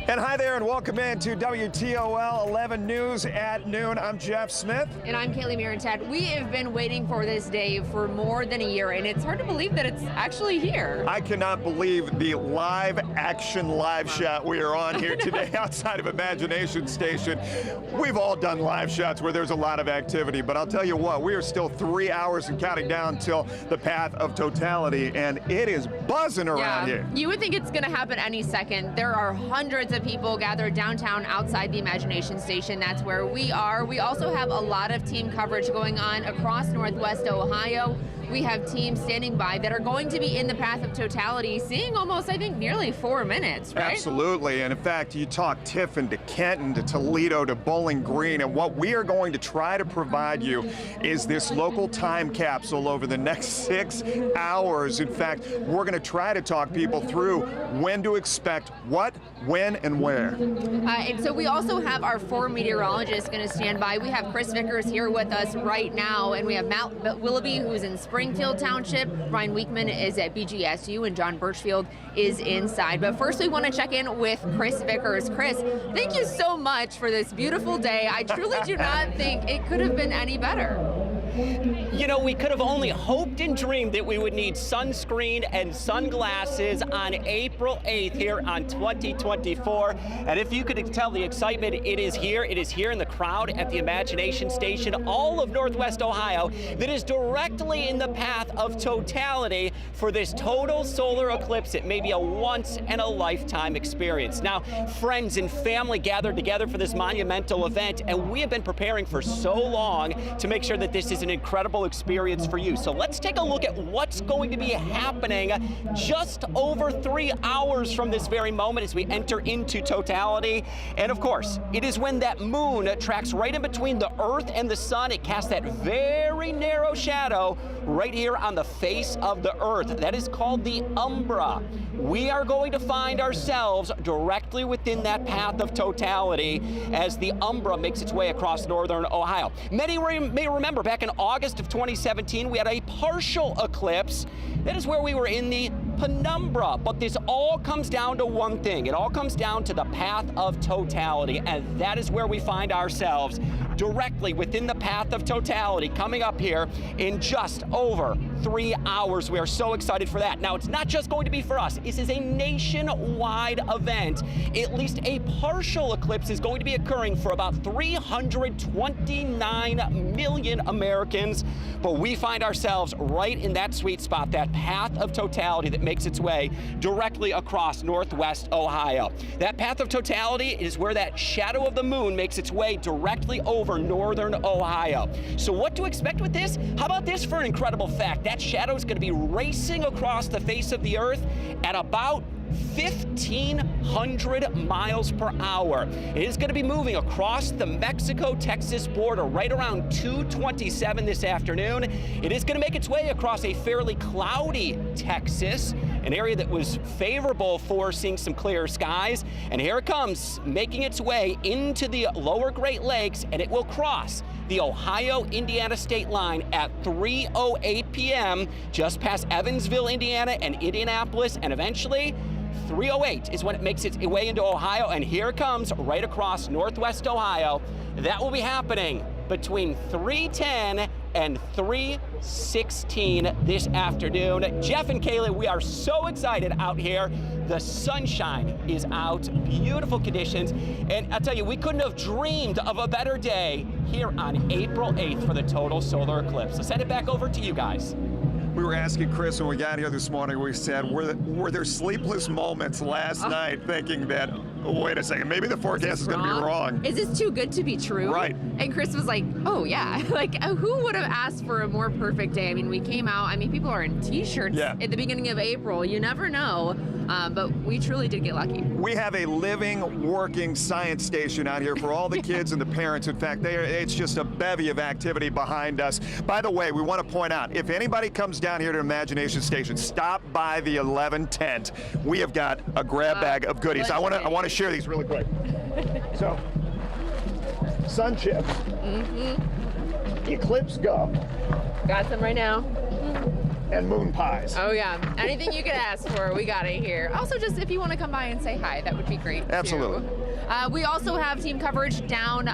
And hi there and welcome in to WTOL 11 News at noon. I'm Jeff Smith. And I'm Kaylee Miranchad. We have been waiting for this day for more than a year, and it's hard to believe that it's actually here. I cannot believe the live action live shot we are on here today outside of Imagination Station. We've all done live shots where there's a lot of activity, but I'll tell you what, we are still 3 hours and counting down till the path of totality, and it is buzzing around here. You would think it's going to happen any second. There are hundreds of people gathered downtown outside the Imagination Station. That's where we are. We also have a lot of team coverage going on across Northwest Ohio. We have teams standing by that are going to be in the path of totality, seeing almost, I think, nearly 4 minutes, right? Absolutely, and in fact, you talk Tiffin to Kenton to Toledo to Bowling Green, and what we are going to try to provide you is this local time capsule over the next 6 hours. In fact, we're going to try to talk people through when to expect what, when, and where. And so we also have our 4 meteorologists going to stand by. We have Chris Vickers here with us right now, and we have Matt Willoughby, who's in Springfield Township. Ryan Weekman is at BGSU, and John Birchfield is inside. But first, we want to check in with Chris Vickers. Chris, thank you so much for this beautiful day. I truly do not think it could have been any better. You know, we could have only hoped and dreamed that we would need sunscreen and sunglasses on April 8th here on 2024. And if you could tell the excitement, it is here. It is here in the crowd at the Imagination Station, all of Northwest Ohio, that is directly in the path of totality for this total solar eclipse. It may be a once-in-a-lifetime experience. Now, friends and family gathered together for this monumental event, and we have been preparing for so long to make sure that this is an incredible experience for you. So let's take a look at what's going to be happening just over 3 hours from this very moment as we enter into totality. And of course, it is when that moon tracks right in between the Earth and the sun. It casts that very narrow shadow right here on the face of the Earth. That is called the umbra. We are going to find ourselves directly within that path of totality as the umbra makes its way across northern Ohio. Many may remember back in August of 2017, we had a partial eclipse. That is where we were in the penumbra. But this all comes down to one thing. It all comes down to the path of totality, and that is where we find ourselves directly within the path of totality coming up here in just over 3 hours. We are so excited for that. Now, it's not just going to be for us. This is a nationwide event. At least a partial eclipse is going to be occurring for about 329 million Americans. But we find ourselves right in that sweet spot, that path of totality that makes its way directly across Northwest Ohio. That path of totality is where that shadow of the moon makes its way directly over northern Ohio. So what to expect with this? How about this for an incredible fact? That shadow is going to be racing across the face of the Earth at about 1,500 miles per hour. It is going to be moving across the Mexico-Texas border right around 2:27 this afternoon. It is going to make its way across a fairly cloudy Texas, an area that was favorable for seeing some clear skies. And here it comes, making its way into the lower Great Lakes, and it will cross the Ohio-Indiana state line at 3:08 p.m., just past Evansville, Indiana, and Indianapolis, and eventually 3:08 is when it makes its way into Ohio, and here it comes right across Northwest Ohio. That will be happening between 3:10 and 3:16 this afternoon. Jeff and Kaylee, we are so excited out here. The sunshine is out, beautiful conditions, and I'll tell you, we couldn't have dreamed of a better day here on April 8th for the total solar eclipse. So send it back over to you guys. We were asking Chris when we got here this morning, we said, were there sleepless moments last night thinking that, oh, wait a second, maybe the forecast is going to be wrong? Is this too good to be true? Right. And Chris was like, oh yeah, like who would have asked for a more perfect day? I mean, we came out, I mean, people are in t-shirts at the beginning of April. You never know, but we truly did get lucky. We have a living, working science station out here for all the kids and the parents. In fact, it's just a bevy of activity behind us. By the way, we want to point out, if anybody comes down here to Imagination Station, stop by the 11 tent. We have got a grab bag of goodies. I want to share these really quick. So, sun chips, Eclipse gum. Got some right now. and moon pies. Oh yeah, anything you could ask for, we got it here. Also, just if you want to come by and say hi, that would be great. Absolutely. Too. We also have team coverage down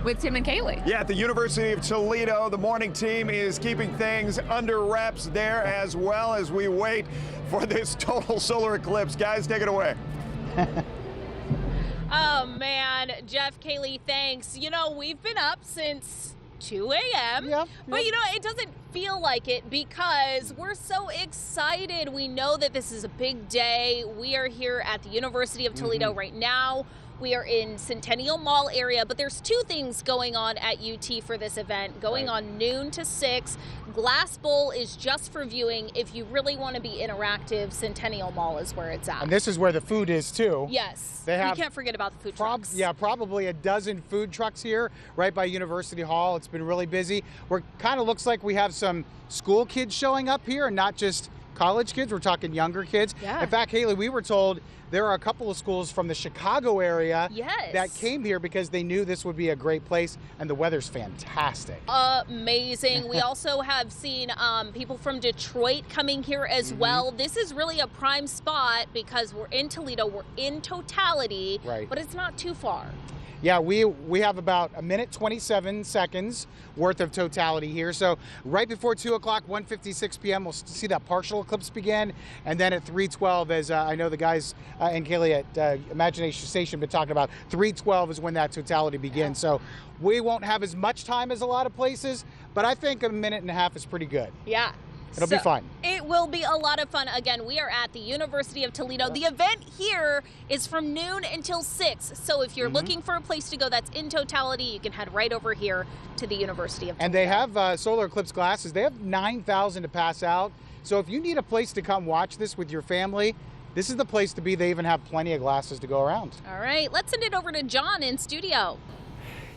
with Tim and Kaylee. Yeah, at the University of Toledo, the morning team is keeping things under wraps there as well as we wait for this total solar eclipse. Guys, take it away. Oh man, Jeff, Kaylee, thanks. You know, we've been up since 2 a.m. Yep. But you know, it doesn't feel like it because we're so excited. We know that this is a big day. We are here at the University of Toledo right now. We are in Centennial Mall area, but there's two things going on at UT for this event. Going on noon to 6. Glass Bowl is just for viewing. If you really want to be interactive, Centennial Mall is where it's at. And this is where the food is too. Yes, They have we can't forget about the food trucks. Yeah, probably a dozen food trucks here right by University Hall. It's been really busy. We're kind of looks like we have some school kids showing up here and not just college kids. We're talking younger kids. Yeah. In fact, Haley, we were told there are a couple of schools from the Chicago area Yes. that came here because they knew this would be a great place and the weather's fantastic. Amazing. We also have seen people from Detroit coming here as well. This is really a prime spot because we're in Toledo, we're in totality, Right. but it's not too far. Yeah, we have about a minute 27 seconds worth of totality here. So right before 2 o'clock, 1:56 p.m., we'll see that partial eclipse begin. And then at 3:12, as I know the guys and Kaylee at Imagination Station have been talking about, 3:12 is when that totality begins. So we won't have as much time as a lot of places, but I think a minute and a half is pretty good. Yeah. It'll be fun. It will be a lot of fun. Again, we are at the University of Toledo. The event here is from noon until 6. So if you're looking for a place to go that's in totality, you can head right over here to the University of Toledo. And they have solar eclipse glasses. They have 9,000 to pass out. So if you need a place to come watch this with your family, this is the place to be. They even have plenty of glasses to go around. All right, let's send it over to John in studio.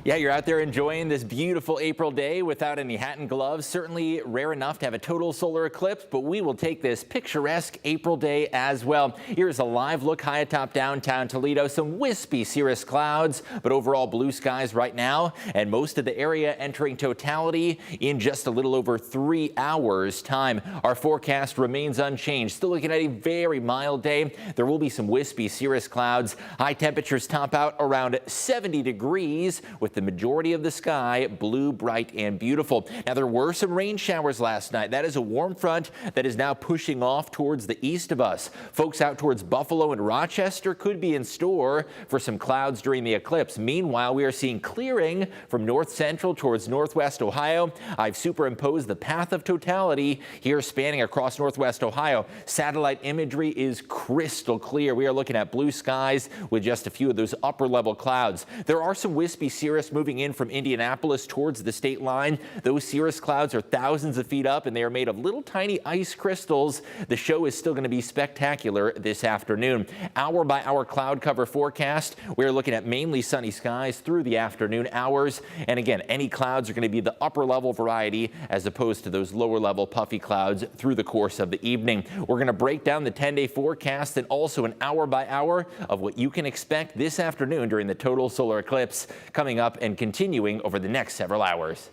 Yeah, you're out there enjoying this beautiful April day without any hat and gloves. Certainly rare enough to have a total solar eclipse, but we will take this picturesque April day as well. Here's a live look high atop downtown Toledo. Some wispy cirrus clouds, but overall blue skies right now, and most of the area entering totality in just a little over 3 hours time. Our forecast remains unchanged. Still looking at a very mild day. There will be some wispy cirrus clouds. High temperatures top out around 70 degrees with the majority of the sky blue, bright, and beautiful. Now, there were some rain showers last night. That is a warm front that is now pushing off towards the east of us. Folks out towards Buffalo and Rochester could be in store for some clouds during the eclipse. Meanwhile, we are seeing clearing from north central towards northwest Ohio. I've superimposed the path of totality here spanning across northwest Ohio. Satellite imagery is crystal clear. We are looking at blue skies with just a few of those upper level clouds. There are some wispy cirrus moving in from Indianapolis towards the state line. Those cirrus clouds are thousands of feet up and they are made of little tiny ice crystals. The show is still going to be spectacular this afternoon. Hour by hour cloud cover forecast. We're looking at mainly sunny skies through the afternoon hours. And again, any clouds are going to be the upper level variety as opposed to those lower level puffy clouds through the course of the evening. We're going to break down the 10-day forecast and also an hour by hour of what you can expect this afternoon during the total solar eclipse coming up and continuing over the next several hours.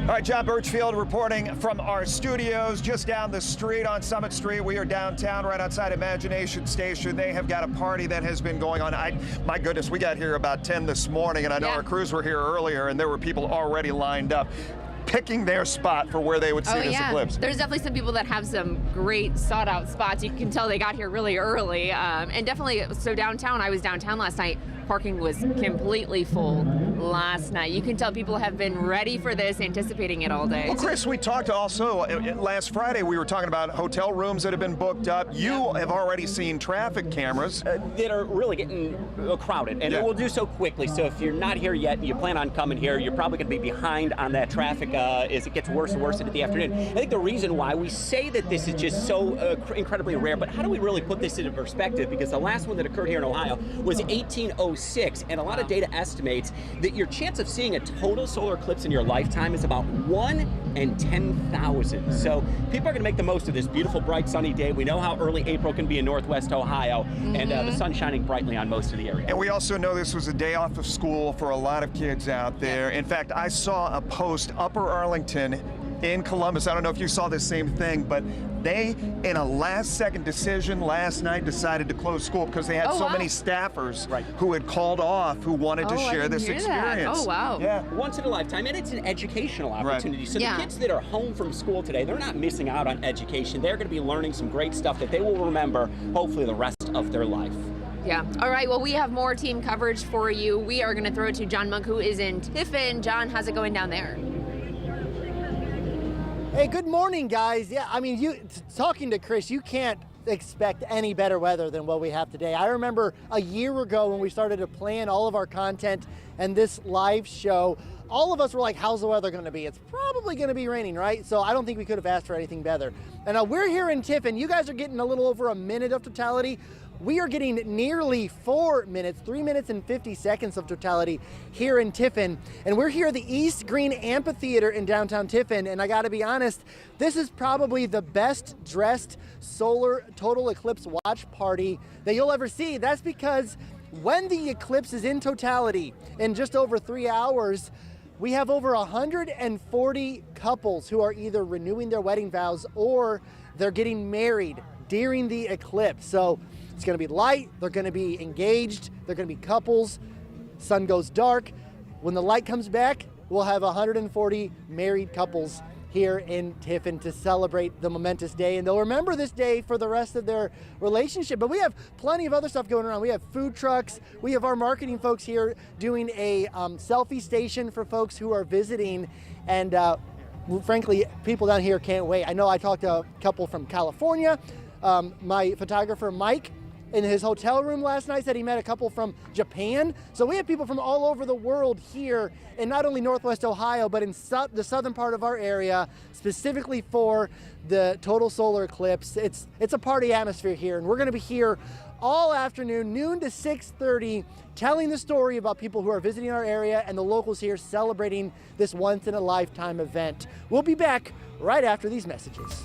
All right, John Birchfield reporting from our studios just down the street on Summit Street. We are downtown right outside Imagination Station. They have got a party that has been going on. My goodness, we got here about 10 this morning, and I know our crews were here earlier, and there were people already lined up, picking their spot for where they would see this eclipse. There's definitely some people that have some great sought out spots. You can tell they got here really early. And definitely, so downtown, I was downtown last night. Parking was completely full last night. You can tell people have been ready for this, anticipating it all day. Well, Chris, we talked also last Friday, we were talking about hotel rooms that have been booked up. You have already seen traffic cameras That are really getting crowded, and it will do so quickly. So if you're not here yet and you plan on coming here, you're probably going to be behind on that traffic as it gets worse and worse into the afternoon. I think the reason why we say that this is just so incredibly rare, but how do we really put this into perspective? Because the last one that occurred here in Ohio was 1806, and a lot of data estimates that your chance of seeing a total solar eclipse in your lifetime is about 1 in 10,000. So people are going to make the most of this beautiful, bright, sunny day. We know how early April can be in northwest Ohio, and the sun shining brightly on most of the area. And we also know this was a day off of school for a lot of kids out there. In fact, I saw a post, Upper Arlington in Columbus. I don't know if you saw the same thing, but they, in a last-second decision last night, decided to close school because they had many staffers who had called off who wanted to share this experience. Oh, wow. Yeah. Once in a lifetime, and it's an educational opportunity. So the kids that are home from school today, they're not missing out on education. They're going to be learning some great stuff that they will remember, hopefully, the rest of their life. Yeah. All right. Well, we have more team coverage for you. We are going to throw it to John Monk, who is in Tiffin. John, how's it going down there? Hey, good morning, guys. Yeah, I mean, talking to Chris, you can't expect any better weather than what we have today. I remember a year ago when we started to plan all of our content and this live show, all of us were like, how's the weather going to be? It's probably going to be raining, right? So I don't think we could have asked for anything better. And we're here in Tiffin. You guys are getting a little over a minute of totality. We are getting nearly 4 minutes, 3 minutes and 50 seconds of totality here in Tiffin. And we're here at the East Green Amphitheater in downtown Tiffin. And I gotta be honest, this is probably the best dressed solar total eclipse watch party that you'll ever see. That's because when the eclipse is in totality in just over 3 hours, we have over 140 couples who are either renewing their wedding vows or they're getting married during the eclipse. So it's going to be light, they're going to be engaged, they're going to be couples. Sun goes dark. When the light comes back, we'll have 140 married couples here in Tiffin to celebrate the momentous day, and they'll remember this day for the rest of their relationship. But we have plenty of other stuff going around. We have food trucks, we have our marketing folks here doing a selfie station for folks who are visiting, and frankly, people down here can't wait. I know I talked to a couple from California. My photographer, Mike, in his hotel room last night said he met a couple from Japan. So we have people from all over the world here in not only Northwest Ohio, but in the southern part of our area, specifically for the total solar eclipse. It's a party atmosphere here, and we're gonna be here all afternoon, noon to 6:30, telling the story about people who are visiting our area and the locals here celebrating this once in a lifetime event. We'll be back right after these messages.